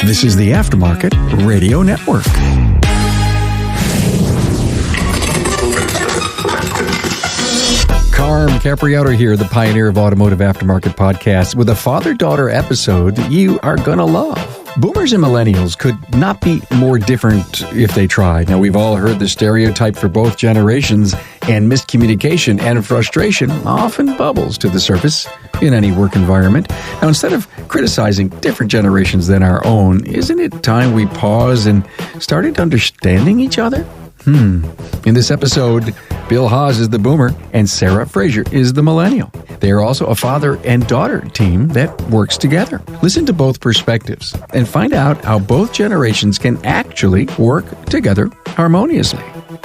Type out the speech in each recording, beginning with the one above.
This is the Aftermarket Radio Network. Carm Capriotto here, the pioneer of automotive aftermarket podcasts, with a father-daughter episode you are going to love. Boomers and millennials could not be more different if they tried. Now, we've all heard the stereotype for both generations, and miscommunication and frustration often bubbles to the surface in any work environment. Now, instead of criticizing different generations than our own, isn't it time we pause and started understanding each other? In this episode, Bill Haas is the boomer and Sara Fraser is the millennial. They are also a father and daughter team that works together. Listen to both perspectives and find out how both generations can actually work together harmoniously.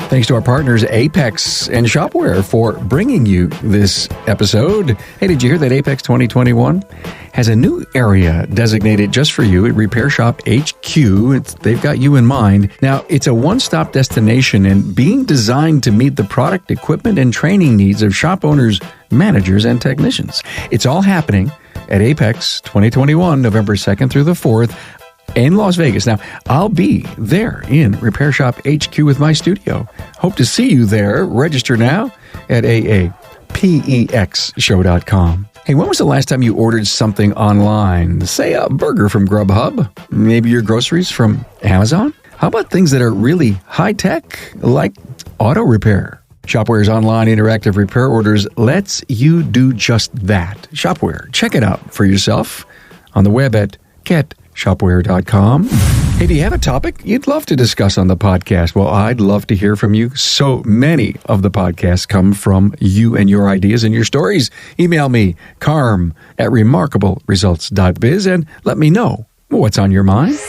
Thanks to our partners Apex and Shopware for bringing you this episode. Hey, did you hear that Apex 2021 has a new area designated just for you at Repair Shop HQ? They've got you in mind. Now, it's a one-stop destination and being designed to meet the product, equipment, and training needs of shop owners, managers, and technicians. It's all happening at Apex 2021, November 2nd through the 4th. In Las Vegas. Now, I'll be there in Repair Shop HQ with my studio. Hope to see you there. Register now at aapexshow.com. Hey, when was the last time you ordered something online? Say a burger from Grubhub, maybe your groceries from Amazon? How about things that are really high-tech, like auto repair? Shopware's online interactive repair orders lets you do just that. Shopware, check it out for yourself on the web at getshopware.com. Hey, do you have a topic you'd love to discuss on the podcast? Well, I'd love to hear from you. So many of the podcasts come from you and your ideas and your stories. Email me, carm@remarkableresults.biz, and let me know what's on your mind.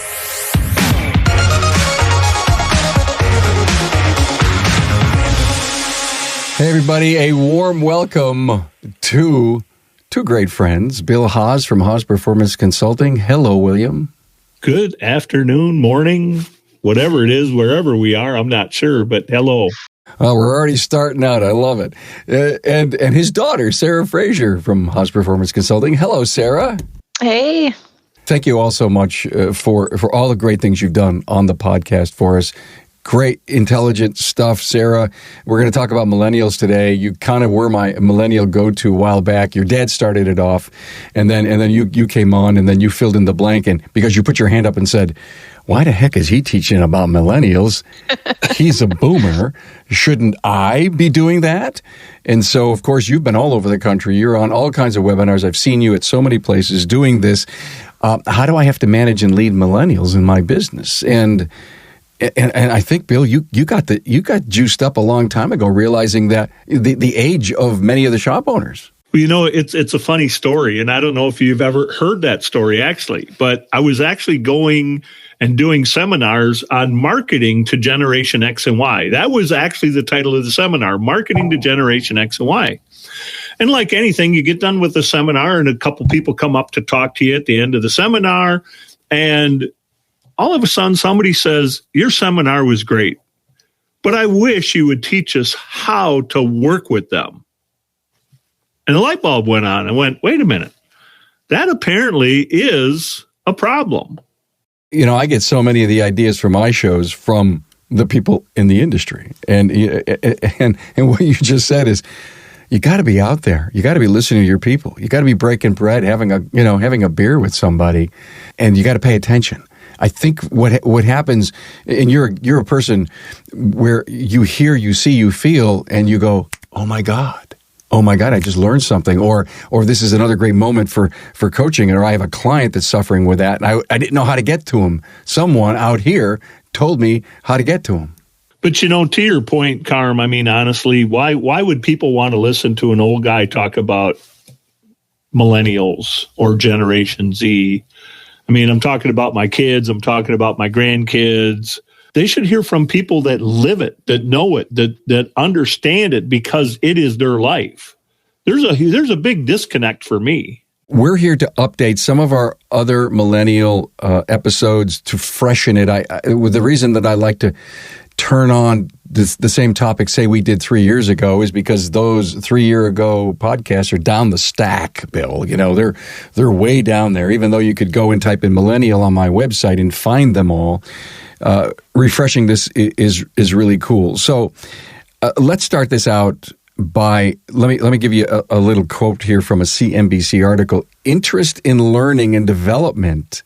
Hey, everybody, a warm welcome to two great friends, Bill Haas from Haas Performance Consulting. Hello, William. Good afternoon, morning, whatever it is, wherever we are. I'm not sure, but hello. Well, we're already starting out. I love it. And his daughter, Sara Fraser from Haas Performance Consulting. Hello, Sara. Hey. Thank you all so much for all the great things you've done on the podcast for us. Great, intelligent stuff, Sara. We're going to talk about millennials today. You kind of were my millennial go-to a while back. Your dad started it off, and then you came on, and then you filled in the blank, and because you put your hand up and said, why the heck is he teaching about millennials? He's a boomer. Shouldn't I be doing that? And so, of course, you've been all over the country. You're on all kinds of webinars. I've seen you at so many places doing this. How do I have to manage and lead millennials in my business? And I think, Bill, you got juiced up a long time ago, realizing that the age of many of the shop owners. Well, you know, it's a funny story, and I don't know if you've ever heard that story, actually, but I was actually going and doing seminars on marketing to Generation X and Y. That was actually the title of the seminar, Marketing to Generation X and Y. And like anything, you get done with the seminar, and a couple people come up to talk to you at the end of the seminar, and all of a sudden, somebody says, your seminar was great, but I wish you would teach us how to work with them. And the light bulb went on. I went, wait a minute. That apparently is a problem. You know, I get so many of the ideas for my shows from the people in the industry. And what you just said is, you got to be out there. You got to be listening to your people. You got to be breaking bread, having a beer with somebody, and you got to pay attention. I think what happens, and you're a person where you hear, you see, you feel, and you go, oh my God, I just learned something, or this is another great moment for coaching, or I have a client that's suffering with that, and I didn't know how to get to him. Someone out here told me how to get to him. But, you know, to your point, Carm, I mean, honestly, why would people want to listen to an old guy talk about millennials or Generation Z? I mean, I'm talking about my kids. I'm talking about my grandkids. They should hear from people that live it, that know it, that understand it because it is their life. There's a big disconnect for me. We're here to update some of our other millennial episodes to freshen it. The reason that I like to turn on the same topic, say we did 3 years ago, is because those 3 year ago podcasts are down the stack, Bill. You know, they're way down there, even though you could go and type in millennial on my website and find them all. Refreshing this is really cool. So let's start this out by, let me give you a little quote here from a CNBC article. Interest in learning and development,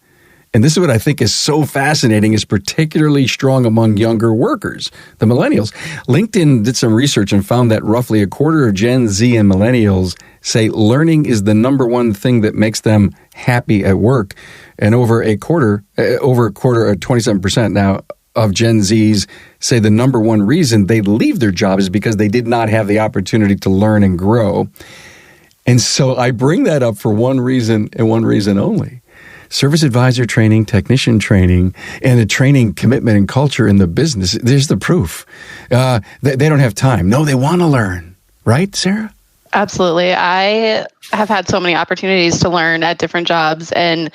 and this is what I think is so fascinating, is particularly strong among younger workers, the millennials. LinkedIn did some research and found that roughly a quarter of Gen Z and millennials say learning is the number one thing that makes them happy at work. And over a quarter, 27% now of Gen Zs say the number one reason they leave their job is because they did not have the opportunity to learn and grow. And so I bring that up for one reason and one reason only. Service advisor training, technician training, and the training commitment and culture in the business. There's the proof. They don't have time. No, they want to learn. Right, Sarah? Absolutely. I have had so many opportunities to learn at different jobs, and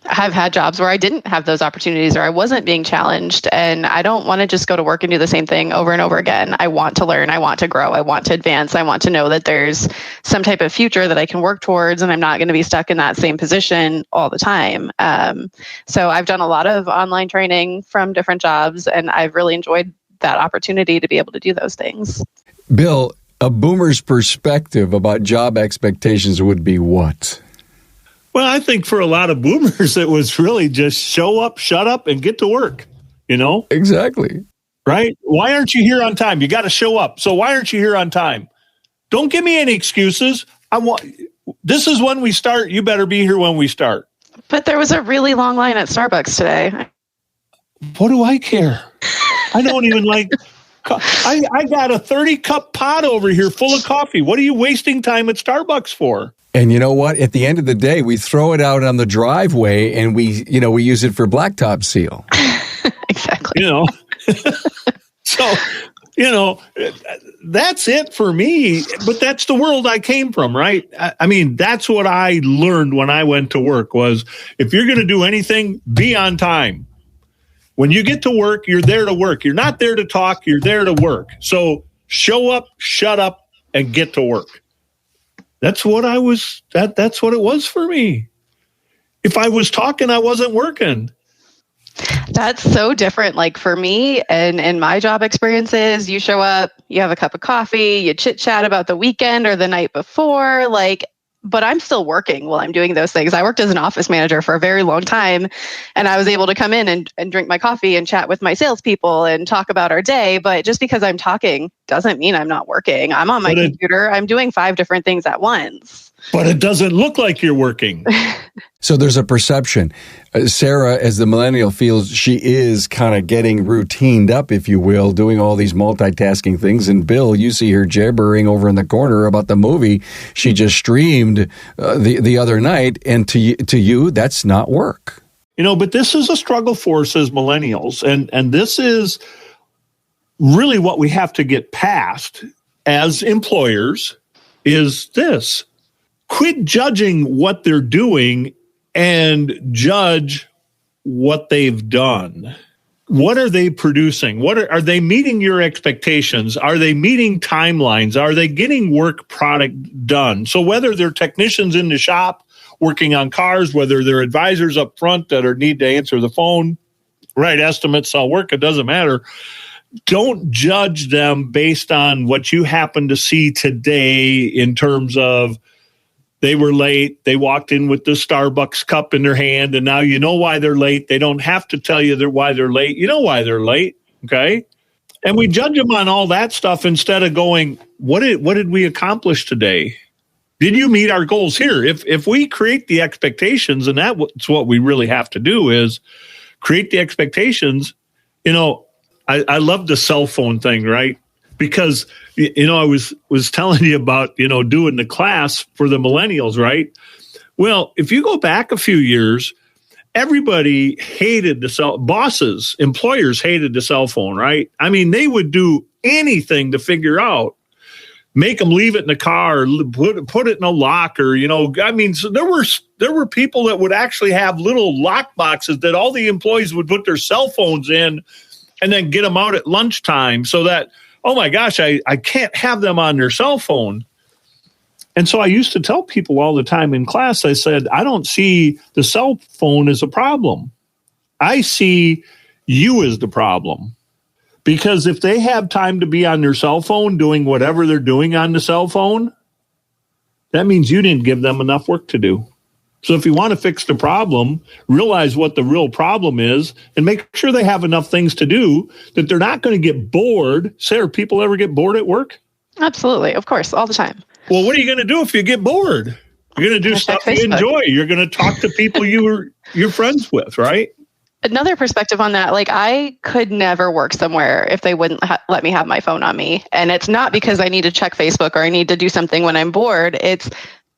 I've had jobs where I didn't have those opportunities or I wasn't being challenged. And I don't want to just go to work and do the same thing over and over again. I want to learn. I want to grow. I want to advance. I want to know that there's some type of future that I can work towards, and I'm not going to be stuck in that same position all the time. So I've done a lot of online training from different jobs, and I've really enjoyed that opportunity to be able to do those things. Bill, a boomer's perspective about job expectations would be what? Well, I think for a lot of boomers, it was really just show up, shut up, and get to work, you know? Exactly. Right? Why aren't you here on time? You got to show up. So why aren't you here on time? Don't give me any excuses. This is when we start. You better be here when we start. But there was a really long line at Starbucks today. What do I care? I don't even like... I got a 30-cup pot over here full of coffee. What are you wasting time at Starbucks for? And you know what? At the end of the day, we throw it out on the driveway and we use it for blacktop seal. Exactly. So, that's it for me. But that's the world I came from, right? I mean, that's what I learned when I went to work was if you're going to do anything, be on time. When you get to work, you're there to work. You're not there to talk. You're there to work. So show up, shut up, and get to work. That's what that's what it was for me. If I was talking, I wasn't working. That's so different. Like for me and in my job experiences, you show up, you have a cup of coffee, you chit chat about the weekend or the night before, but I'm still working while I'm doing those things. I worked as an office manager for a very long time, and I was able to come in and drink my coffee and chat with my salespeople and talk about our day. But just because I'm talking doesn't mean I'm not working. I'm on my computer. I'm doing 5 different things at once. But it doesn't look like you're working. So there's a perception. Sarah, as the millennial, feels she is kind of getting routined up, if you will, doing all these multitasking things. And Bill, you see her jabbering over in the corner about the movie she just streamed the other night. And to you, that's not work. But this is a struggle for us as millennials. And this is really what we have to get past as employers is this. Quit judging what they're doing and judge what they've done. What are they producing? Are they meeting your expectations? Are they meeting timelines? Are they getting work product done? So whether they're technicians in the shop working on cars, whether they're advisors up front that need to answer the phone, write estimates, sell work, it doesn't matter. Don't judge them based on what you happen to see today in terms of they were late. They walked in with the Starbucks cup in their hand, and now you know why they're late. They don't have to tell you why they're late. You know why they're late, okay? And we judge them on all that stuff instead of going, what did we accomplish today? Did you meet our goals here? If we create the expectations, and that's what we really have to do is create the expectations. I love the cell phone thing, right? Because, I was telling you about, doing the class for the millennials, right? Well, if you go back a few years, everybody hated employers hated the cell phone, right? I mean, they would do anything to figure out, make them leave it in the car, put it in a locker, so there were people that would actually have little lock boxes that all the employees would put their cell phones in and then get them out at lunchtime so that, oh my gosh, I can't have them on their cell phone. And so I used to tell people all the time in class, I said, I don't see the cell phone as a problem. I see you as the problem. Because if they have time to be on their cell phone doing whatever they're doing on the cell phone, that means you didn't give them enough work to do. So if you want to fix the problem, realize what the real problem is and make sure they have enough things to do that they're not going to get bored. Sarah, people ever get bored at work? Absolutely. Of course. All the time. Well, what are you going to do if you get bored? You're going to do stuff you enjoy. You're going to talk to people you're friends with, right? Another perspective on that, like I could never work somewhere if they wouldn't let me have my phone on me. And it's not because I need to check Facebook or I need to do something when I'm bored.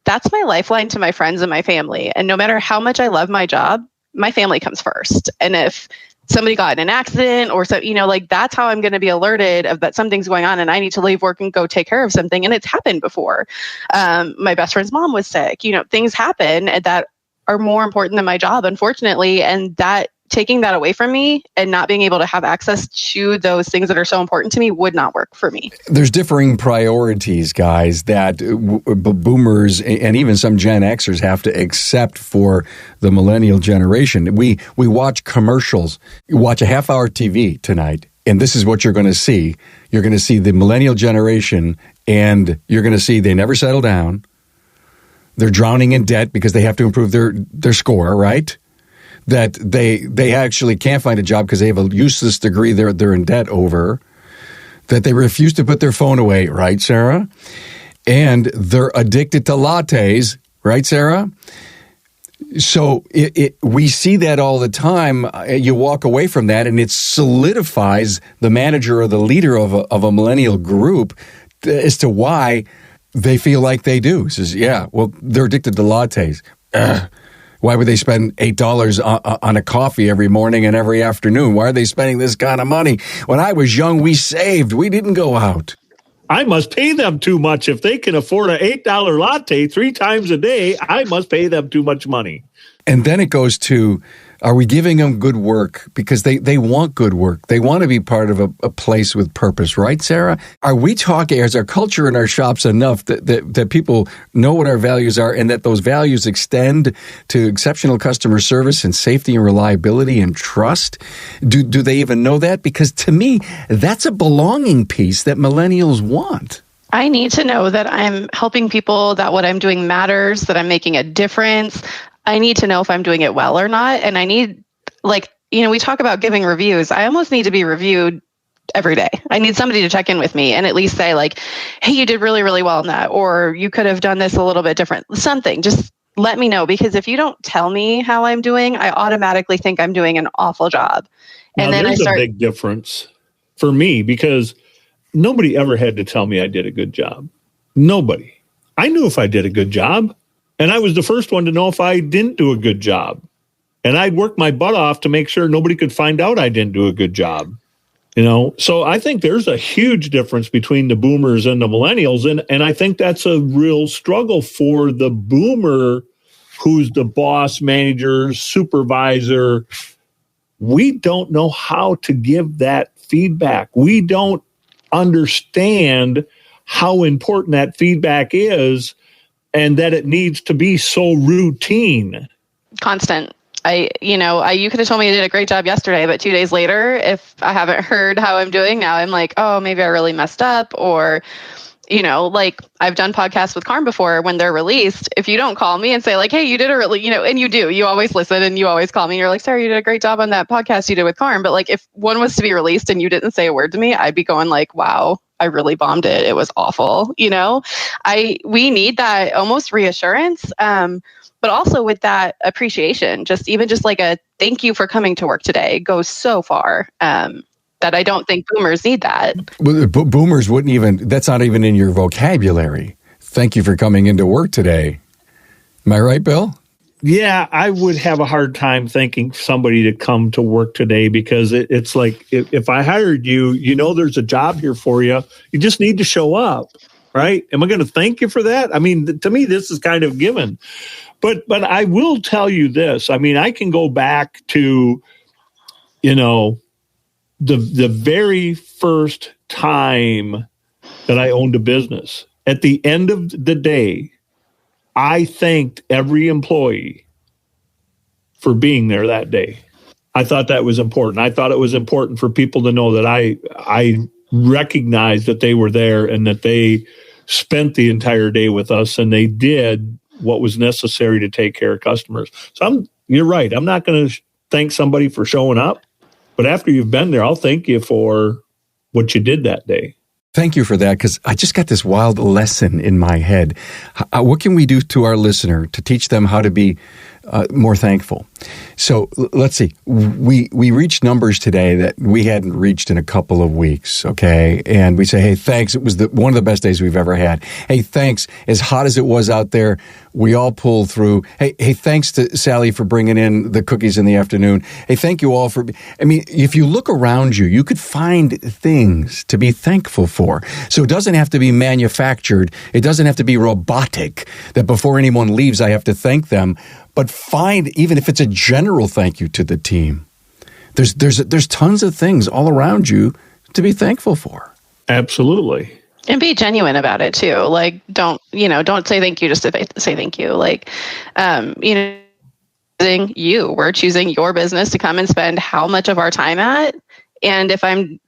That's my lifeline to my friends and my family. And no matter how much I love my job, my family comes first. And if somebody got in an accident or so, like that's how I'm going to be alerted of that something's going on and I need to leave work and go take care of something. And it's happened before. My best friend's mom was sick. Things happen that are more important than my job, unfortunately. And that taking that away from me and not being able to have access to those things that are so important to me would not work for me. There's differing priorities, guys, that boomers and even some Gen Xers have to accept for the millennial generation. We watch commercials. You watch a half-hour TV tonight, and this is what you're going to see. You're going to see the millennial generation, and you're going to see they never settle down. They're drowning in debt because they have to improve their score, right? That they actually can't find a job because they have a useless degree they're in debt over, that they refuse to put their phone away, right, Sarah? And they're addicted to lattes, right, Sarah? So we see that all the time. You walk away from that, and it solidifies the manager or the leader of a millennial group as to why they feel like they do. Says, yeah, well, they're addicted to lattes. Why would they spend $8 on a coffee every morning and every afternoon? Why are they spending this kind of money? When I was young, we saved. We didn't go out. I must pay them too much. If they can afford an $8 latte 3 times a day, I must pay them too much money. And then it goes to, are we giving them good work? Because they want good work. They want to be part of a place with purpose, right, Sarah? Are we talking, is our culture in our shops enough that people know what our values are and that those values extend to exceptional customer service and safety and reliability and trust? Do they even know that? Because to me, that's a belonging piece that millennials want. I need to know that I'm helping people, that what I'm doing matters, that I'm making a difference. I need to know if I'm doing it well or not. And I need, we talk about giving reviews. I almost need to be reviewed every day. I need somebody to check in with me and at least say hey, you did really, really well in that, or you could have done this a little bit different. Something, just let me know, because if you don't tell me how I'm doing, I automatically think I'm doing an awful job. And then there's a big difference for me, because nobody ever had to tell me I did a good job. Nobody. I knew if I did a good job. And I was the first one to know if I didn't do a good job. And I'd work my butt off to make sure nobody could find out I didn't do a good job. So I think there's a huge difference between the boomers and the millennials. And I think that's a real struggle for the boomer who's the boss, manager, supervisor. We don't know how to give that feedback. We don't understand how important that feedback is, and that it needs to be so routine. Constant. You could have told me I did a great job yesterday, but 2 days later, if I haven't heard how I'm doing now, I'm like, oh, maybe I really messed up. Or, I've done podcasts with Carm before when they're released. If you don't call me and say hey, you did a really, and you do, you always listen and you always call me. You're like, Sarah, you did a great job on that podcast you did with Carm. But if one was to be released and you didn't say a word to me, I'd be going wow, I really bombed it. It was awful. We need that almost reassurance. But also with that appreciation, just like a thank you for coming to work today goes so far that I don't think boomers need that. Boomers wouldn't even, that's not even in your vocabulary. Thank you for coming into work today. Am I right, Bill? Yeah, I would have a hard time thanking somebody to come to work today, because it's like, if I hired you, there's a job here for you. You just need to show up, right? Am I going to thank you for that? I mean, to me, this is kind of given. But I will tell you this. I mean, I can go back to, the very first time that I owned a business, at the end of the day, I thanked every employee for being there that day. I thought that was important. I thought it was important for people to know that I recognized that they were there and that they spent the entire day with us and they did what was necessary to take care of customers. So you're right. I'm not going to thank somebody for showing up, but after you've been there, I'll thank you for what you did that day. Thank you for that, because I just got this wild lesson in my head. What can we do to our listener to teach them how to be more thankful? So let's see. We reached numbers today that we hadn't reached in a couple of weeks, okay? And we say, hey, thanks. It was one of the best days we've ever had. Hey, thanks. As hot as it was out there, we all pulled through. Hey, thanks to Sally for bringing in the cookies in the afternoon. Hey, thank you all for... I mean, if you look around you, you could find things to be thankful for. So it doesn't have to be manufactured. It doesn't have to be robotic, that before anyone leaves, I have to thank them. But find, even if it's a general thank you to the team, there's tons of things all around you to be thankful for. Absolutely. And be genuine about it too. Like, don't say thank you just to say thank you. Like, we're choosing your business to come and spend how much of our time at. And if I'm,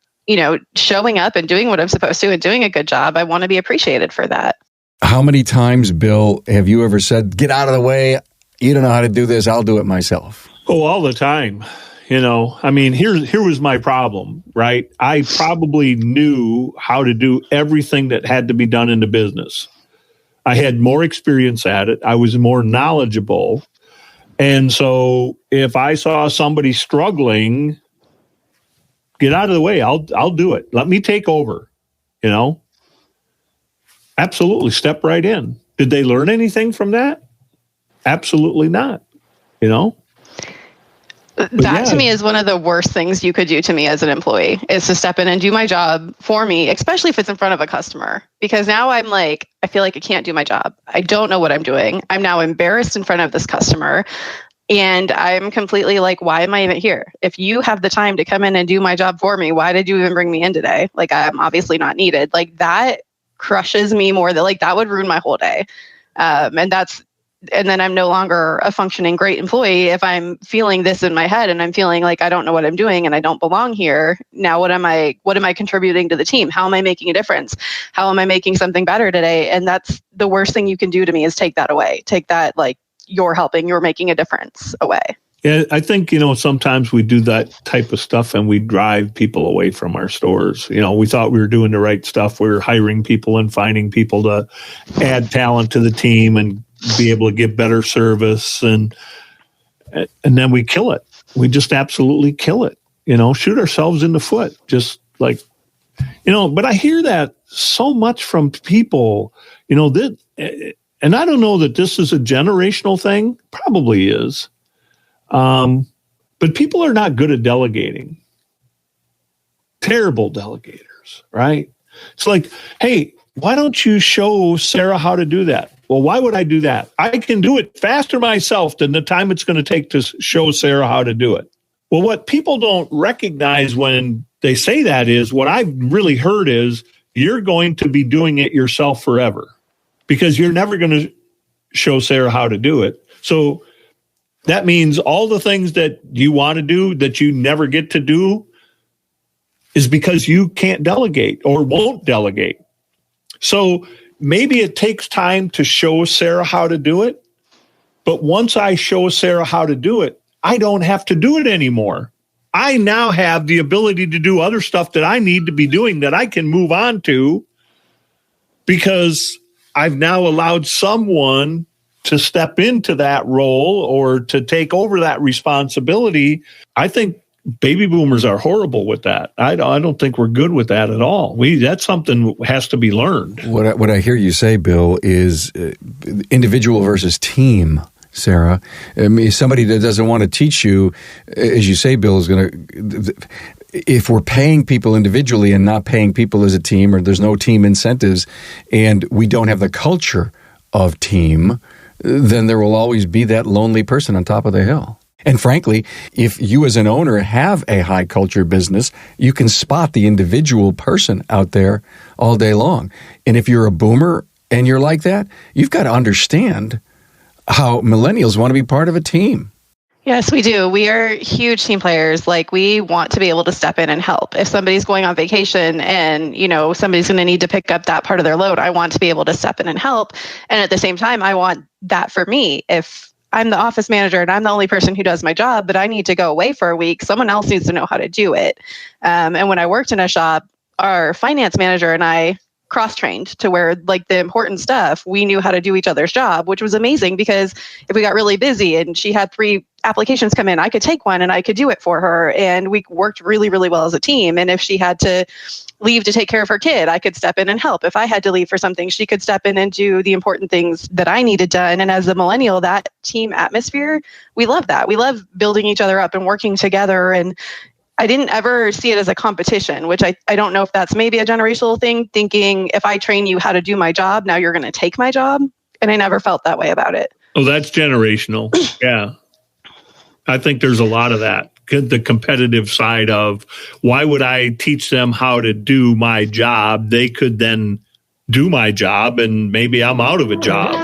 showing up and doing what I'm supposed to and doing a good job, I want to be appreciated for that. How many times, Bill, have you ever said, get out of the way? You don't know how to do this. I'll do it myself. Oh, all the time. I mean, here was my problem, right? I probably knew how to do everything that had to be done in the business. I had more experience at it. I was more knowledgeable. And so if I saw somebody struggling, get out of the way. I'll do it. Let me take over, Absolutely. Step right in. Did they learn anything from that? Absolutely not. That to me is one of the worst things you could do to me as an employee, is to step in and do my job for me, especially if it's in front of a customer. Because now I'm like, I feel like I can't do my job. I don't know what I'm doing. I'm now embarrassed in front of this customer. And I'm completely like, why am I even here? If you have the time to come in and do my job for me, why did you even bring me in today? Like, I'm obviously not needed. Like, that crushes me more than, like, that would ruin my whole day. And then I'm no longer a functioning great employee if I'm feeling this in my head and I'm feeling like I don't know what I'm doing and I don't belong here. Now, what am I contributing to the team? How am I making a difference? How am I making something better today? And that's the worst thing you can do to me, is take that away. Take that, like, you're making a difference away. Yeah, I think, sometimes we do that type of stuff and we drive people away from our stores. We thought we were doing the right stuff. We were hiring people and finding people to add talent to the team and be able to give better service. And then we kill it. We just absolutely kill it, shoot ourselves in the foot. Just like, but I hear that so much from people, that, and I don't know that this is a generational thing, probably is. But people are not good at delegating. Terrible delegators, right? It's like, hey, why don't you show Sarah how to do that? Well, why would I do that? I can do it faster myself than the time it's going to take to show Sarah how to do it. Well, what people don't recognize when they say that is, what I've really heard is, you're going to be doing it yourself forever because you're never going to show Sarah how to do it. So that means all the things that you want to do that you never get to do is because you can't delegate or won't delegate. So maybe it takes time to show Sarah how to do it. But once I show Sarah how to do it, I don't have to do it anymore. I now have the ability to do other stuff that I need to be doing that I can move on to because I've now allowed someone to step into that role or to take over that responsibility. I think baby boomers are horrible with that. I don't think we're good with that at all. That's something that has to be learned. What I hear you say, Bill, is individual versus team, Sarah. I mean, somebody that doesn't want to teach you, as you say, Bill, is going to... If we're paying people individually and not paying people as a team, or there's no team incentives, and we don't have the culture of team, then there will always be that lonely person on top of the hill. And frankly, if you as an owner have a high culture business, you can spot the individual person out there all day long. And if you're a boomer and you're like that, you've got to understand how millennials want to be part of a team. Yes, we do. We are huge team players. Like, we want to be able to step in and help. If somebody's going on vacation and, somebody's going to need to pick up that part of their load, I want to be able to step in and help. And at the same time, I want that for me. If I'm the office manager and I'm the only person who does my job, but I need to go away for a week, someone else needs to know how to do it. And when I worked in a shop, our finance manager and I cross-trained to where, like, the important stuff, we knew how to do each other's job, which was amazing, because if we got really busy and she had 3 applications come in, I could take one and I could do it for her. And we worked really, really well as a team. And if she had to leave to take care of her kid, I could step in and help. If I had to leave for something, she could step in and do the important things that I needed done. And as a millennial, that team atmosphere, we love that. We love building each other up and working together. And I didn't ever see it as a competition, which I don't know if that's maybe a generational thing, thinking if I train you how to do my job, now you're going to take my job. And I never felt that way about it. Oh, that's generational. Yeah. I think there's a lot of that. The competitive side of, why would I teach them how to do my job? They could then do my job and maybe I'm out of a job.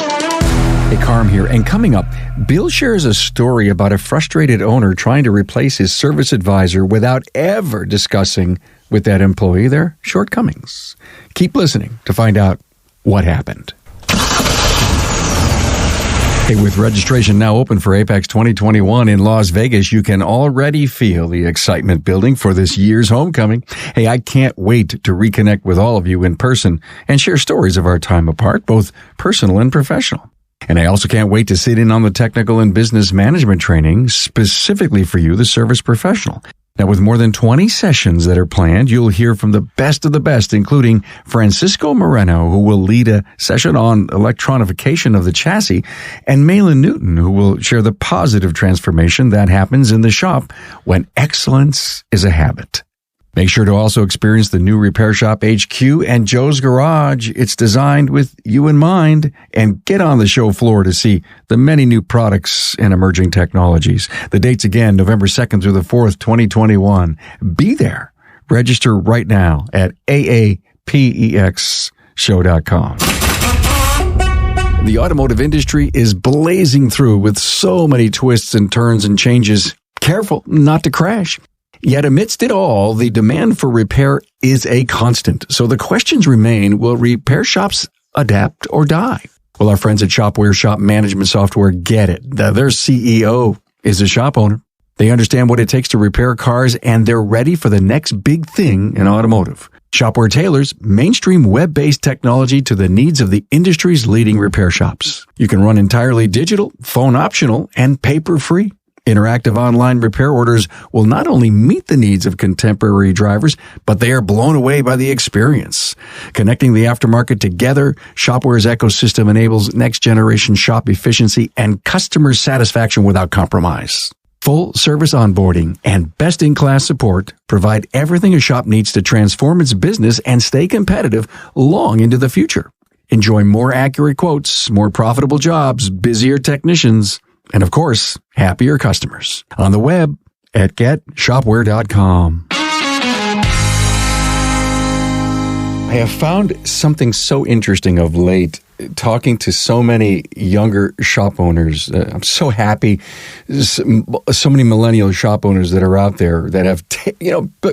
Hey, Carm here. And coming up, Bill shares a story about a frustrated owner trying to replace his service advisor without ever discussing with that employee their shortcomings. Keep listening to find out what happened. Hey, with registration now open for Apex 2021 in Las Vegas, you can already feel the excitement building for this year's homecoming. Hey, I can't wait to reconnect with all of you in person and share stories of our time apart, both personal and professional. And I also can't wait to sit in on the technical and business management training specifically for you, the service professional. Now, with more than 20 sessions that are planned, you'll hear from the best of the best, including Francisco Moreno, who will lead a session on electronification of the chassis, and Malin Newton, who will share the positive transformation that happens in the shop when excellence is a habit. Make sure to also experience the new Repair Shop HQ and Joe's Garage. It's designed with you in mind. And get on the show floor to see the many new products and emerging technologies. The dates again, November 2nd through the 4th, 2021. Be there. Register right now at aapexshow.com. The automotive industry is blazing through with so many twists and turns and changes. Careful not to crash. Yet amidst it all, the demand for repair is a constant. So the questions remain, will repair shops adapt or die? Well, our friends at Shopware Shop Management Software get it. Their CEO is a shop owner. They understand what it takes to repair cars, and they're ready for the next big thing in automotive. Shopware tailors mainstream web-based technology to the needs of the industry's leading repair shops. You can run entirely digital, phone optional, and paper-free. Interactive online repair orders will not only meet the needs of contemporary drivers, but they are blown away by the experience. Connecting the aftermarket together, Shopware's ecosystem enables next-generation shop efficiency and customer satisfaction without compromise. Full service onboarding and best-in-class support provide everything a shop needs to transform its business and stay competitive long into the future. Enjoy more accurate quotes, more profitable jobs, busier technicians, and of course, happier customers. On the web at getshopware.com. I have found something so interesting of late, talking to so many younger shop owners. I'm so happy. So many millennial shop owners that are out there that have,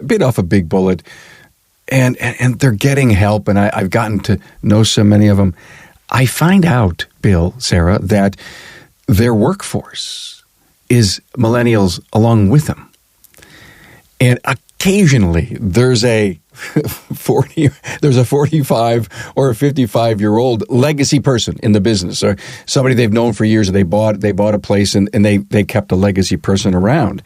bit off a big bullet, and they're getting help. And I've gotten to know so many of them. I find out, Bill, Sarah, that their workforce is millennials along with them. And occasionally there's a 45 or a 55-year-old legacy person in the business, or somebody they've known for years. They bought a place and they kept a legacy person around,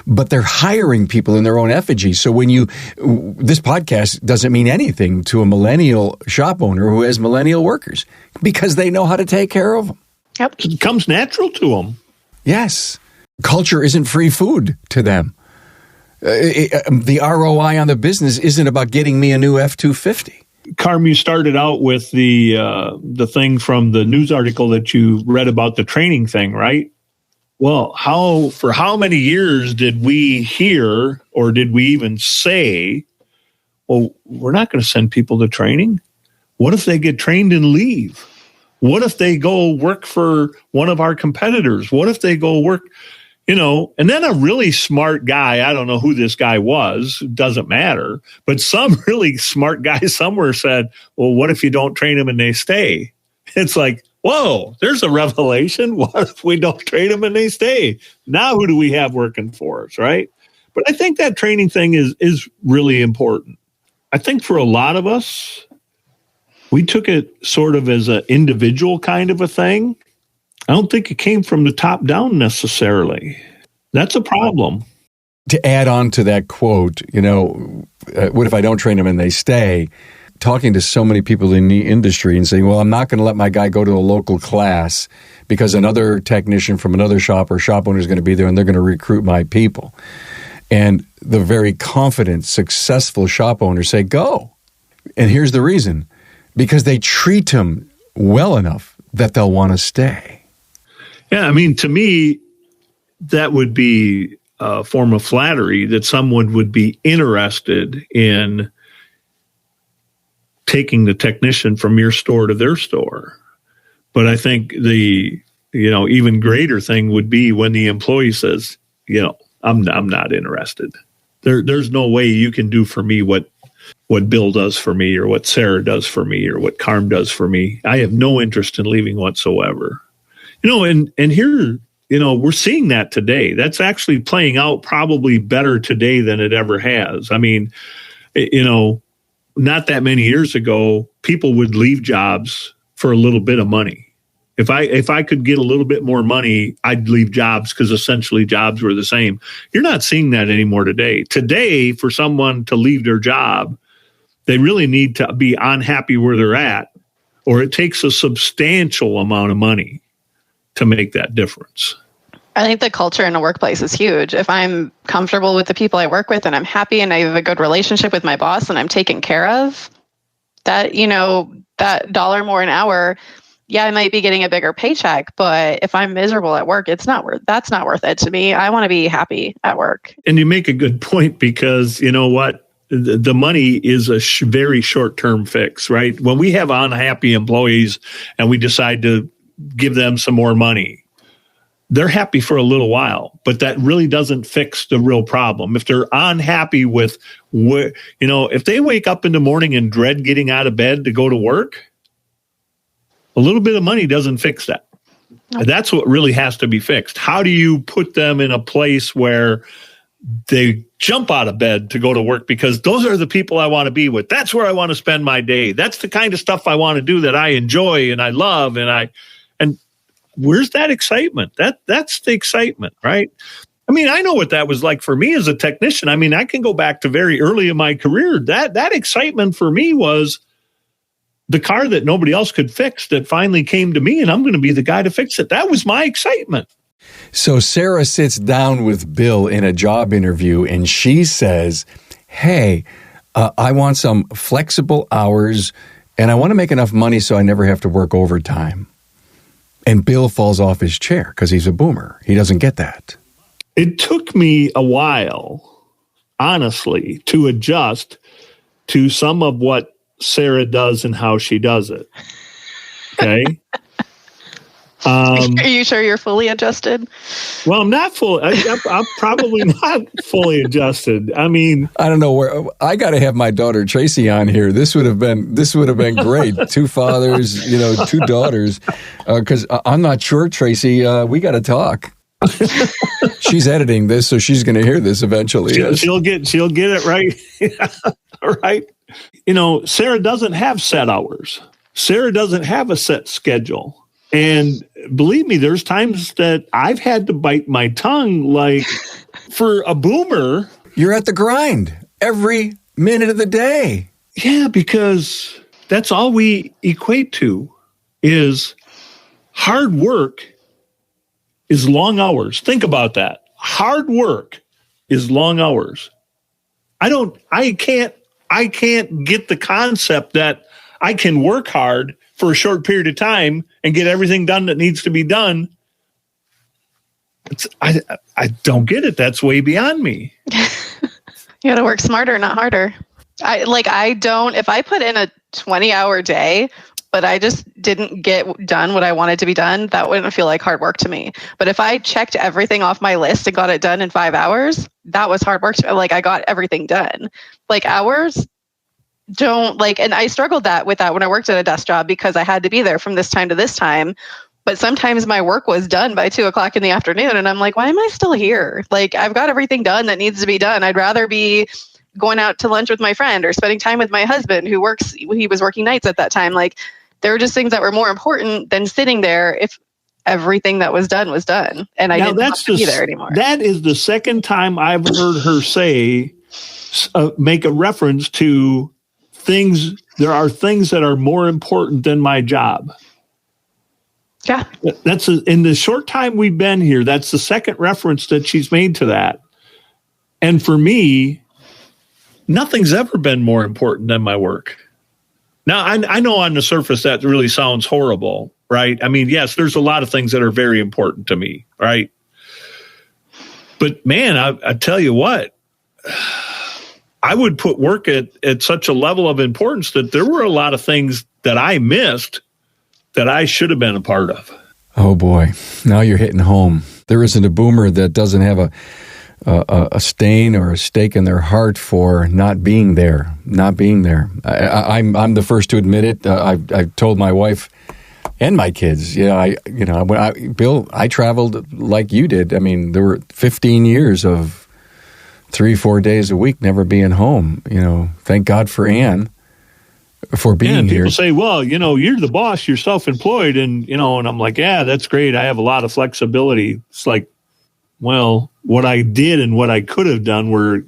but they're hiring people in their own effigy. So when this podcast doesn't mean anything to a millennial shop owner who has millennial workers, because they know how to take care of them. Yep. It comes natural to them. Yes. Culture isn't free food to them. The ROI on the business isn't about getting me a new F-250. Carm, you started out with the thing from the news article that you read about the training thing, right? Well, for how many years did we hear, or did we even say, well, we're not going to send people to training? What if they get trained and leave? What if they go work for one of our competitors? What if they go work, and then a really smart guy, I don't know who this guy was, doesn't matter, but some really smart guy somewhere said, well, what if you don't train them and they stay? It's like, whoa, there's a revelation. What if we don't train them and they stay? Now who do we have working for us, right? But I think that training thing is really important. I think for a lot of us, we took it sort of as an individual kind of a thing. I don't think it came from the top down necessarily. That's a problem. To add on to that quote, what if I don't train them and they stay? Talking to so many people in the industry and saying, well, I'm not going to let my guy go to a local class because another technician from another shop or shop owner is going to be there and they're going to recruit my people. And the very confident, successful shop owners say, go. And here's the reason. Because they treat him well enough that they'll want to stay. Yeah, I mean, to me, that would be a form of flattery that someone would be interested in taking the technician from your store to their store. But I think the, even greater thing would be when the employee says, I'm not interested. There's no way you can do for me what Bill does for me or what Sarah does for me or what Carm does for me. I have no interest in leaving whatsoever. And here, we're seeing that today. That's actually playing out probably better today than it ever has. I mean, not that many years ago, people would leave jobs for a little bit of money. If I could get a little bit more money, I'd leave jobs because essentially jobs were the same. You're not seeing that anymore today. Today, for someone to leave their job, they really need to be unhappy where they're at, or it takes a substantial amount of money to make that difference. I think the culture in a workplace is huge. If I'm comfortable with the people I work with and I'm happy and I have a good relationship with my boss and I'm taken care of, that, that $1 more an hour, yeah, I might be getting a bigger paycheck, but if I'm miserable at work, that's not worth it to me. I want to be happy at work. And you make a good point because you know what? The money is a very short-term fix, right? When we have unhappy employees and we decide to give them some more money, they're happy for a little while, but that really doesn't fix the real problem. If they're unhappy with, if they wake up in the morning and dread getting out of bed to go to work, a little bit of money doesn't fix that. No. That's what really has to be fixed. How do you put them in a place where they jump out of bed to go to work because those are the people I want to be with? That's where I want to spend my day. That's the kind of stuff I want to do that I enjoy and I love. And where's that excitement? That's the excitement, right? I mean, I know what that was like for me as a technician. I mean, I can go back to very early in my career. That excitement for me was the car that nobody else could fix that finally came to me, and I'm going to be the guy to fix it. That was my excitement. So Sarah sits down with Bill in a job interview, and she says, hey, I want some flexible hours, and I want to make enough money so I never have to work overtime. And Bill falls off his chair because he's a boomer. He doesn't get that. It took me a while, honestly, to adjust to some of what Sarah does and how she does it. Okay. Are you sure you're fully adjusted? Well, I'm not full. I'm probably not fully adjusted. I mean, I don't know where I got to have my daughter Tracy on here. This would have been great. Two fathers, two daughters. Because I'm not sure, Tracy. We got to talk. She's editing this, so she's going to hear this eventually. She'll get it right. All right. Sarah doesn't have set hours. Sarah doesn't have a set schedule. And believe me, there's times that I've had to bite my tongue. Like, for a boomer, you're at the grind every minute of the day. Yeah, because that's all we equate to is hard work is long hours. Think about that. Hard work is long hours. I can't get the concept that I can work hard for a short period of time and get everything done that needs to be done I don't get it. That's way beyond me. You got to work smarter, not harder. If I put in a 20-hour day, but I just didn't get done what I wanted to be done, that wouldn't feel like hard work to me. But if I checked everything off my list and got it done in 5 hours, that was hard work. I got everything done. Hours don't and I struggled with that when I worked at a desk job because I had to be there from this time to this time. But sometimes my work was done by 2:00 in the afternoon. And I'm like, why am I still here? I've got everything done that needs to be done. I'd rather be going out to lunch with my friend or spending time with my husband he was working nights at that time. There were just things that were more important than sitting there if everything that was done was done. And I didn't have to be there anymore. That is the second time I've heard her make a reference to things. There are things that are more important than my job. Yeah. In the short time we've been here, that's the second reference that she's made to that. And for me, nothing's ever been more important than my work. Now, I know on the surface that really sounds horrible, right? I mean, yes, there's a lot of things that are very important to me, right? But man, I tell you what, I would put work at such a level of importance that there were a lot of things that I missed that I should have been a part of. Oh boy, now you're hitting home. There isn't a boomer that doesn't have a stain or a stake in their heart for not being there. I'm the first to admit it. I've told my wife and my kids. Bill, I traveled like you did. I mean, there were 15 years of 3-4 days a week never being home. Thank God for Ann for being here. People say, well, you're the boss, you're self-employed, and I'm like, yeah, that's great. I have a lot of flexibility. It's like, well, what I did and what I could have done were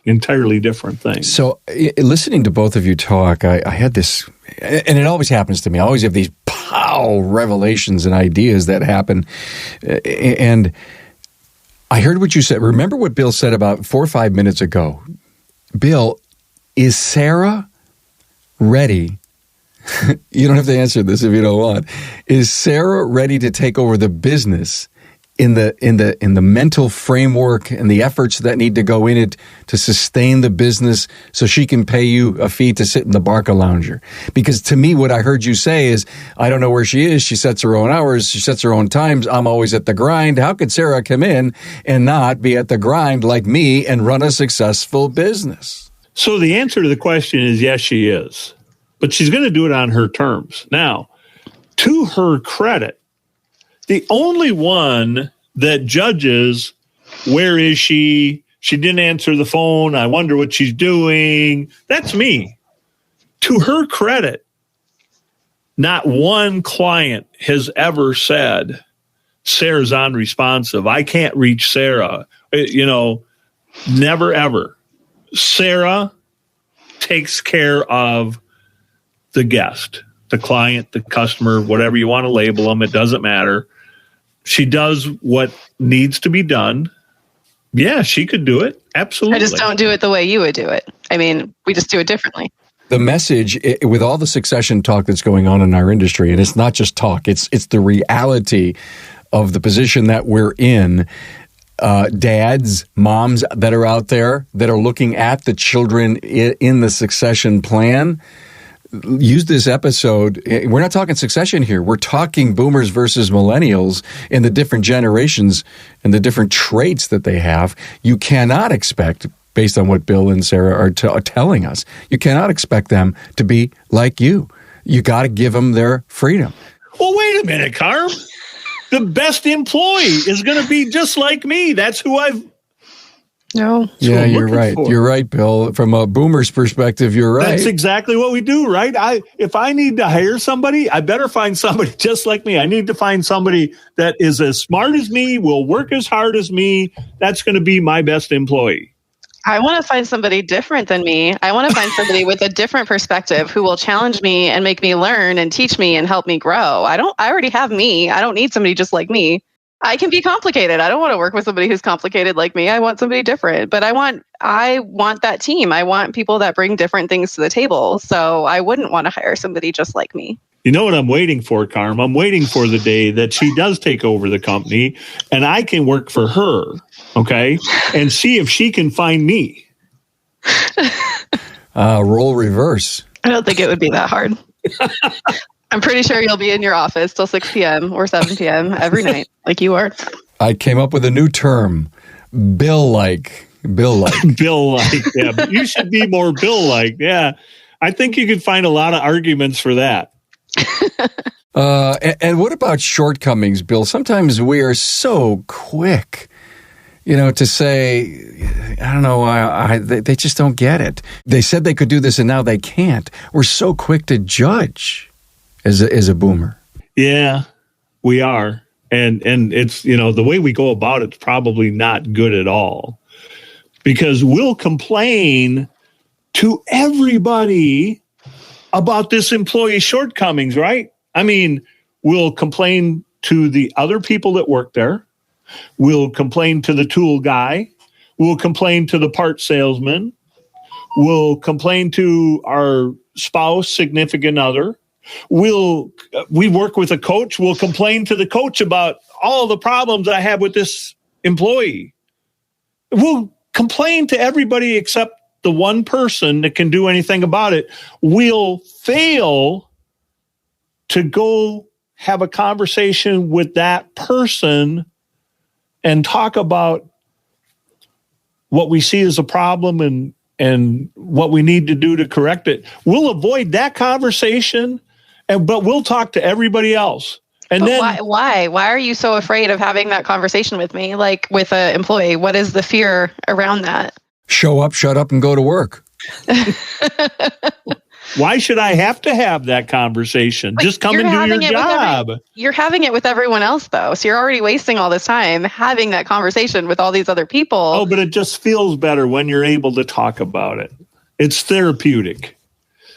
entirely different things. So listening to both of you talk, I had this, and it always happens to me. I always have these revelations and ideas that happen. And I heard what you said. Remember what Bill said about 4 or 5 minutes ago. Bill, is Sara ready? You don't have to answer this if you don't want. Is Sara ready to take over the business in the mental framework and the efforts that need to go in it to sustain the business so she can pay you a fee to sit in the Barca Lounger? Because to me, what I heard you say is, I don't know where she is. She sets her own hours. She sets her own times. I'm always at the grind. How could Sara come in and not be at the grind like me and run a successful business? So the answer to the question is yes, she is. But she's going to do it on her terms. Now, to her credit, the only one that judges, where is she? She didn't answer the phone. I wonder what she's doing. That's me. To her credit, not one client has ever said, Sara's unresponsive. I can't reach Sara. Never, ever. Sara takes care of the guest, the client, the customer, whatever you want to label them. It doesn't matter. She does what needs to be done. Yeah, she could do it. Absolutely. I just don't do it the way you would do it. I mean, we just do it differently. The message, with all the succession talk that's going on in our industry, and it's not just talk, it's the reality of the position that we're in. Dads, moms that are out there that are looking at the children in the succession plan, use this episode. We're not talking succession here. We're talking boomers versus millennials and the different generations and the different traits that they have. You cannot expect, based on what Bill and Sara are telling us, you cannot expect them to be like you. You got to give them their freedom. Well, wait a minute, Carm. The best employee is going to be just like me. That's who I've... No. Yeah, you're right. For. You're right, Bill. From a boomer's perspective, you're right. That's exactly what we do, right? If I need to hire somebody, I better find somebody just like me. I need to find somebody that is as smart as me, will work as hard as me. That's going to be my best employee. I want to find somebody different than me. I want to find somebody with a different perspective who will challenge me and make me learn and teach me and help me grow. I already have me. I don't need somebody just like me. I can be complicated. I don't want to work with somebody who's complicated like me. I want somebody different, but I want that team. I want people that bring different things to the table. So I wouldn't want to hire somebody just like me. You know what I'm waiting for, Carm? I'm waiting for the day that she does take over the company and I can work for her, okay? And see if she can find me. Role reverse. I don't think it would be that hard. I'm pretty sure you'll be in your office till 6 p.m. or 7 p.m. every night, like you are. I came up with a new term, Bill-like. Bill-like. Bill-like, yeah. You should be more Bill-like, yeah. I think you could find a lot of arguments for that. And what about shortcomings, Bill? Sometimes we are so quick, to say, I don't know, they just don't get it. They said they could do this and now they can't. We're so quick to judge as a boomer. Yeah, we are. And it's, the way we go about it's probably not good at all. Because we'll complain to everybody about this employee's shortcomings, right? I mean, we'll complain to the other people that work there. We'll complain to the tool guy. We'll complain to the part salesman. We'll complain to our spouse, significant other. We work with a coach. We'll complain to the coach about all the problems I have with this employee. We'll complain to everybody except the one person that can do anything about it. We'll fail to go have a conversation with that person and talk about what we see as a problem and what we need to do to correct it. We'll avoid that conversation, but we'll talk to everybody else. And but then why are you so afraid of having that conversation with me, like with an employee? What is the fear around that? Show up, shut up, and go to work. Why should I have to have that conversation? Just come and do your job. You're having it with everyone else, though. So you're already wasting all this time having that conversation with all these other people. Oh, but it just feels better when you're able to talk about it. It's therapeutic.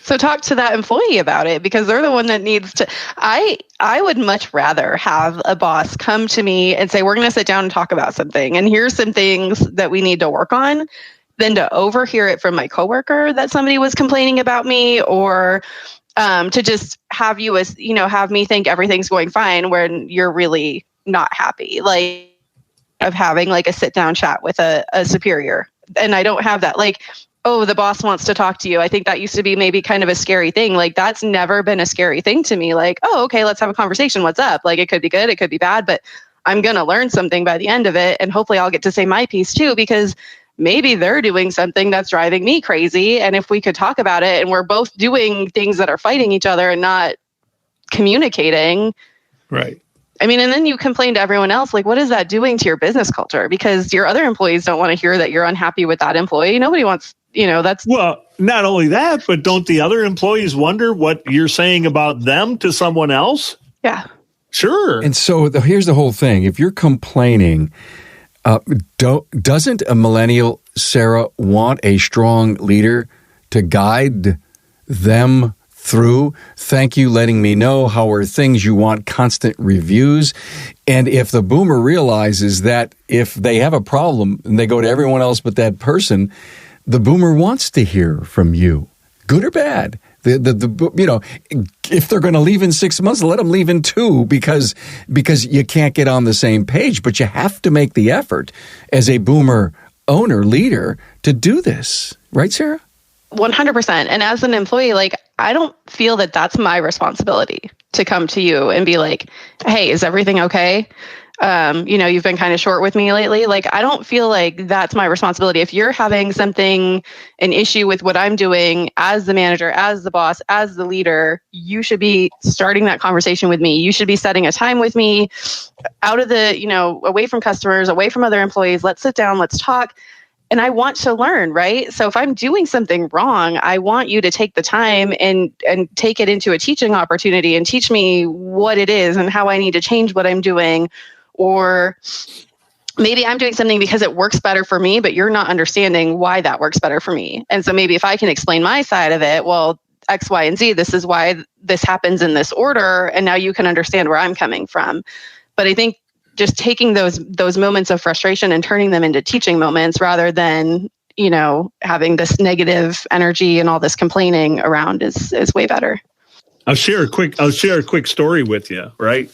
So talk to that employee about it, because they're the one that needs to. I would much rather have a boss come to me and say, we're going to sit down and talk about something. And here's some things that we need to work on, than to overhear it from my coworker that somebody was complaining about me, or to just have you have me think everything's going fine when you're really not happy. Like, of having like a sit down chat with a superior. And I don't have that. Like, oh, the boss wants to talk to you. I think that used to be maybe kind of a scary thing. Like, that's never been a scary thing to me. Like, oh, okay, let's have a conversation. What's up? Like, it could be good, it could be bad, but I'm going to learn something by the end of it. And hopefully I'll get to say my piece too, because maybe they're doing something that's driving me crazy. And if we could talk about it and we're both doing things that are fighting each other and not communicating. Right. I mean, and then you complain to everyone else, like, what is that doing to your business culture? Because your other employees don't want to hear that you're unhappy with that employee. Nobody wants, that's. Well, not only that, but don't the other employees wonder what you're saying about them to someone else? Yeah. Sure. And so here's the whole thing. If you're complaining, doesn't a millennial, Sarah, want a strong leader to guide them through? Thank you, letting me know. How are things? You want constant reviews. And if the boomer realizes that if they have a problem and they go to everyone else but that person, the boomer wants to hear from you, good or bad. If they're going to leave in 6 months, let them leave in 2 because you can't get on the same page. But you have to make the effort as a boomer owner, leader, to do this. Right, Sarah? 100%. And as an employee, like, I don't feel that that's my responsibility to come to you and be like, hey, is everything okay? You've been kind of short with me lately. Like, I don't feel like that's my responsibility. If you're having an issue with what I'm doing as the manager, as the boss, as the leader, you should be starting that conversation with me. You should be setting a time with me out of away from customers, away from other employees. Let's sit down, let's talk. And I want to learn, right? So if I'm doing something wrong, I want you to take the time and take it into a teaching opportunity and teach me what it is and how I need to change what I'm doing. Or maybe I'm doing something because it works better for me, but you're not understanding why that works better for me. And so maybe if I can explain my side of it, well, X, Y, and Z, this is why this happens in this order. And now you can understand where I'm coming from. But I think just taking those moments of frustration and turning them into teaching moments rather than, having this negative energy and all this complaining around is way better. I'll share a quick story with you, right?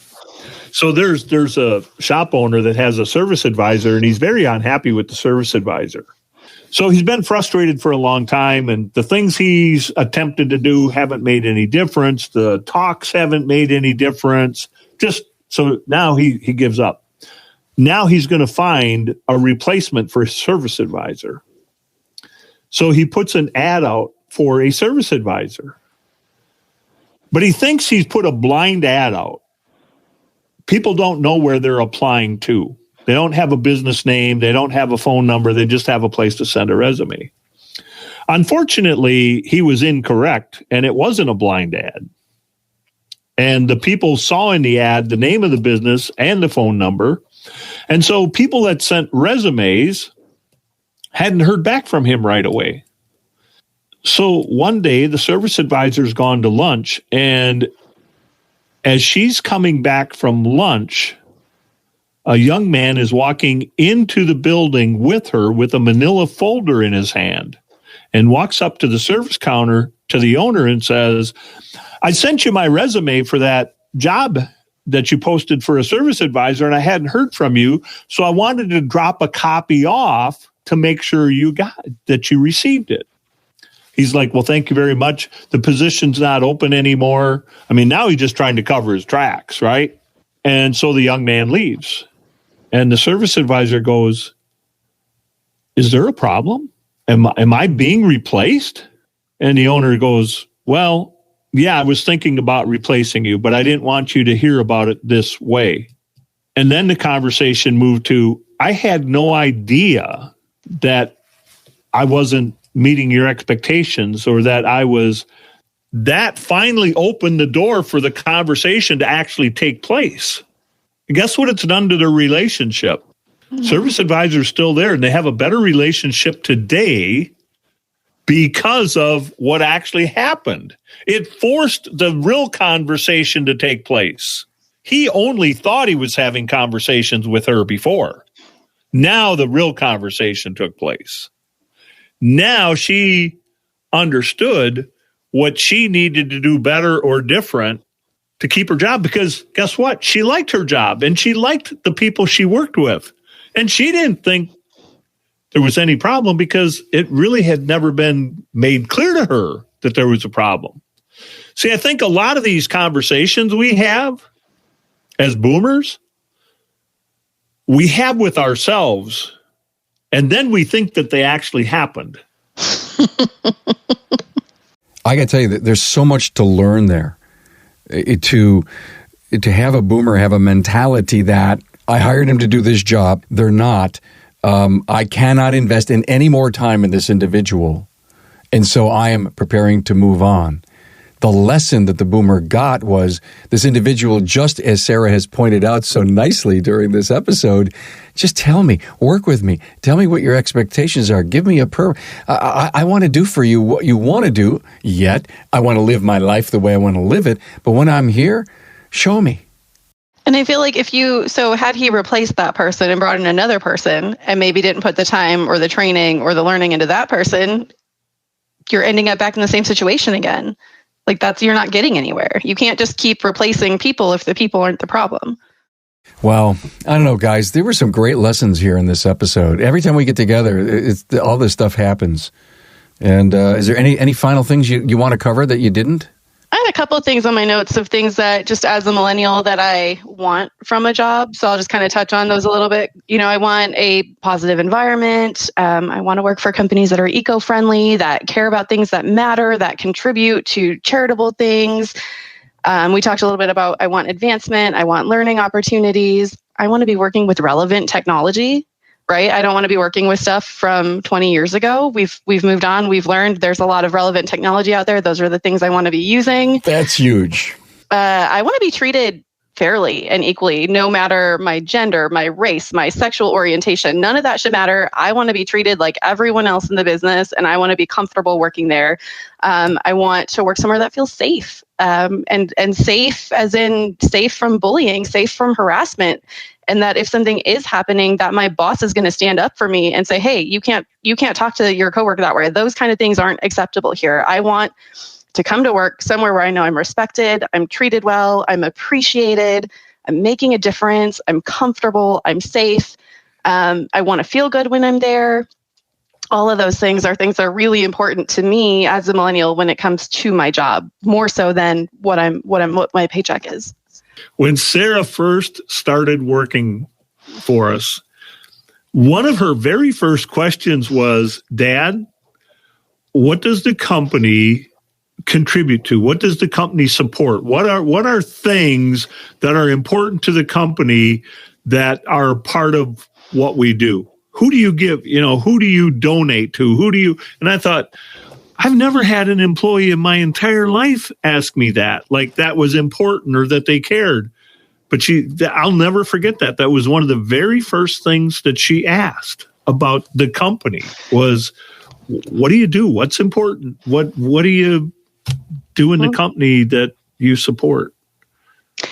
So there's a shop owner that has a service advisor, and he's very unhappy with the service advisor. So he's been frustrated for a long time, and the things he's attempted to do haven't made any difference. The talks haven't made any difference. So now he gives up. Now he's going to find a replacement for his service advisor. So he puts an ad out for a service advisor. But he thinks he's put a blind ad out. People don't know where they're applying to. They don't have a business name. They don't have a phone number. They just have a place to send a resume. Unfortunately, he was incorrect, and it wasn't a blind ad. And the people saw in the ad the name of the business and the phone number. And so people that sent resumes hadn't heard back from him right away. So one day, the service advisor's gone to lunch, and as she's coming back from lunch, a young man is walking into the building with her with a manila folder in his hand and walks up to the service counter to the owner and says, I sent you my resume for that job that you posted for a service advisor, and I hadn't heard from you, so I wanted to drop a copy off to make sure you received it. He's like, well, thank you very much. The position's not open anymore. I mean, now he's just trying to cover his tracks, right? And so the young man leaves. And the service advisor goes, is there a problem? Am I being replaced? And the owner goes, well, yeah, I was thinking about replacing you, but I didn't want you to hear about it this way. And then the conversation moved to, I had no idea that I wasn't meeting your expectations, or that finally opened the door for the conversation to actually take place. And guess what it's done to their relationship? Mm-hmm. Service advisor's still there, and they have a better relationship today because of what actually happened. It forced the real conversation to take place. He only thought he was having conversations with her before. Now the real conversation took place. Now she understood what she needed to do better or different to keep her job, because guess what? She liked her job and she liked the people she worked with. And she didn't think there was any problem because it really had never been made clear to her that there was a problem. See, I think a lot of these conversations we have as boomers, we have with ourselves, and then we think that they actually happened. I got to tell you that there's so much to learn there. To have a boomer have a mentality that I hired him to do this job. They're not. I cannot invest in any more time in this individual. And so I am preparing to move on. The lesson that the boomer got was this individual, just as Sara has pointed out so nicely during this episode, just tell me, work with me, tell me what your expectations are, give me a I want to do for you what you want to do, yet I want to live my life the way I want to live it, but when I'm here, show me. And I feel like had he replaced that person and brought in another person and maybe didn't put the time or the training or the learning into that person, you're ending up back in the same situation again. Like you're not getting anywhere. You can't just keep replacing people if the people aren't the problem. Well, I don't know, guys. There were some great lessons here in this episode. Every time we get together, all this stuff happens. And is there any final things you want to cover that you didn't? I had a couple of things on my notes of things that just as a millennial that I want from a job. So I'll just kind of touch on those a little bit. I want a positive environment. I want to work for companies that are eco-friendly, that care about things that matter, that contribute to charitable things. We talked a little bit about I want advancement. I want learning opportunities. I want to be working with relevant technology. Right? I don't want to be working with stuff from 20 years ago. We've moved on. We've learned there's a lot of relevant technology out there. Those are the things I want to be using. That's huge. I want to be treated fairly and equally, no matter my gender, my race, my sexual orientation. None of that should matter. I want to be treated like everyone else in the business, and I want to be comfortable working there. I want to work somewhere that feels safe, and safe as in safe from bullying, safe from harassment. And that if something is happening, that my boss is going to stand up for me and say, hey, you can't talk to your coworker that way. Those kind of things aren't acceptable here. I want to come to work somewhere where I know I'm respected, I'm treated well, I'm appreciated, I'm making a difference, I'm comfortable, I'm safe. I want to feel good when I'm there. All of those things are really important to me as a millennial when it comes to my job, more so than what my paycheck is. When Sara first started working for us, one of her very first questions was, Dad, what does the company contribute to? What does the company support? What are things that are important to the company that are part of what we do? Who do you give? Who do you donate to? And I thought, I've never had an employee in my entire life ask me that, like that was important or that they cared. But I'll never forget that. That was one of the very first things that she asked about the company was, what do you do? What's important? What do you do in the company that you support?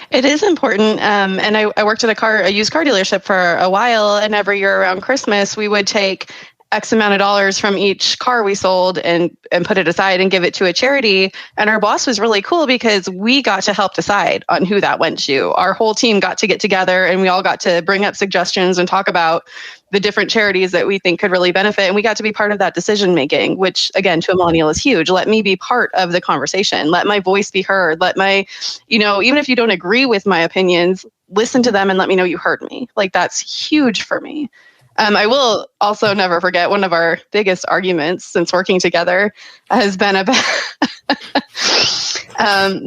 It is important. And I worked at a used car dealership for a while. And every year around Christmas, we would take X amount of dollars from each car we sold and put it aside and give it to a charity. And our boss was really cool because we got to help decide on who that went to. Our whole team got to get together and we all got to bring up suggestions and talk about the different charities that we think could really benefit. And we got to be part of that decision making, which again, to a millennial is huge. Let me be part of the conversation. Let my voice be heard. Let my, even if you don't agree with my opinions, listen to them and let me know you heard me. Like that's huge for me. I will also never forget one of our biggest arguments since working together has been about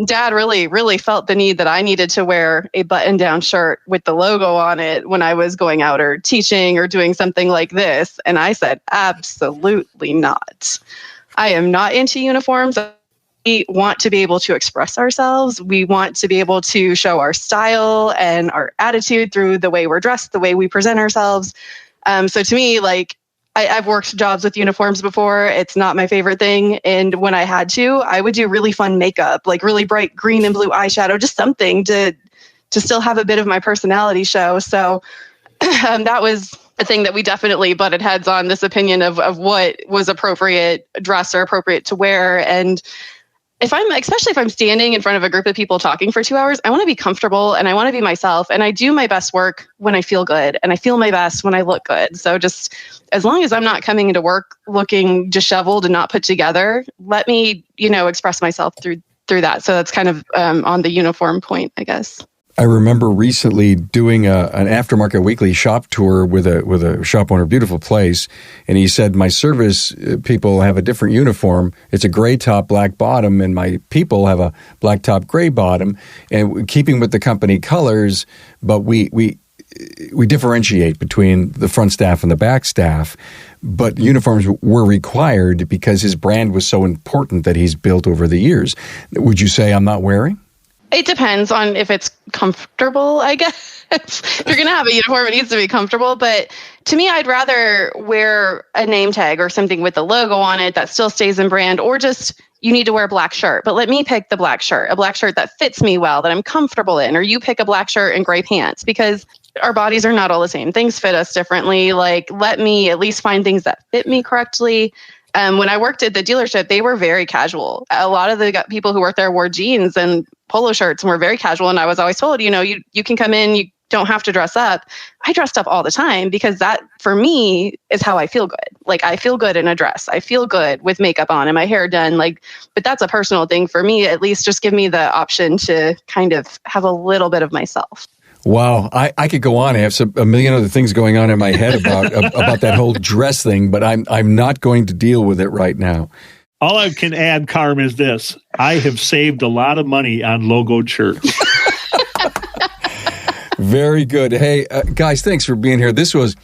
Dad really, really felt the need that I needed to wear a button-down shirt with the logo on it when I was going out or teaching or doing something like this. And I said, absolutely not. I am not into uniforms. We want to be able to express ourselves. We want to be able to show our style and our attitude through the way we're dressed, the way we present ourselves. So to me, like I've worked jobs with uniforms before. It's not my favorite thing. And when I had to, I would do really fun makeup, like really bright green and blue eyeshadow, just something to still have a bit of my personality show. So that was a thing that we definitely butted heads on, this opinion of what was appropriate dress or appropriate to wear. And especially if I'm standing in front of a group of people talking for 2 hours, I want to be comfortable and I want to be myself. And I do my best work when I feel good and I feel my best when I look good. So just as long as I'm not coming into work looking disheveled and not put together, let me, express myself through that. So that's kind of on the uniform point, I guess. I remember recently doing an aftermarket weekly shop tour with a shop owner, beautiful place, and he said, my service people have a different uniform. It's a gray top, black bottom, and my people have a black top, gray bottom, and keeping with the company colors, but we differentiate between the front staff and the back staff, but uniforms were required because his brand was so important that he's built over the years. Would you say I'm not wearing? It depends on if it's comfortable, I guess. If you're going to have a uniform, it needs to be comfortable. But to me, I'd rather wear a name tag or something with the logo on it that still stays in brand, or just you need to wear a black shirt. But let me pick the black shirt, a black shirt that fits me well, that I'm comfortable in. Or you pick a black shirt and gray pants, because our bodies are not all the same. Things fit us differently. Like, let me at least find things that fit me correctly. When I worked at the dealership, they were very casual. A lot of the people who worked there wore jeans and polo shirts and were very casual. And I was always told, you can come in, you don't have to dress up. I dressed up all the time because that, for me, is how I feel good. Like, I feel good in a dress. I feel good with makeup on and my hair done. But that's a personal thing for me. At least just give me the option to kind of have a little bit of myself. Wow, I could go on. I have a million other things going on in my head about that whole dress thing, but I'm not going to deal with it right now. All I can add, Carm, is this: I have saved a lot of money on logoed shirts. Very good. Hey, guys, thanks for being here. This was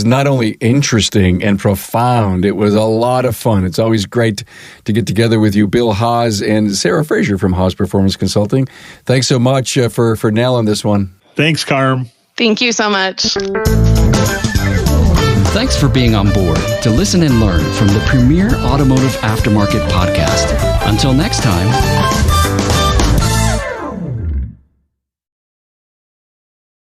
not only interesting and profound, it was a lot of fun. It's always great to get together with you, Bill Haas and Sara Fraser from Haas Performance Consulting. Thanks so much for nailing this one. Thanks, Carm. Thank you so much. Thanks for being on board to listen and learn from the premier automotive aftermarket podcast. Until next time.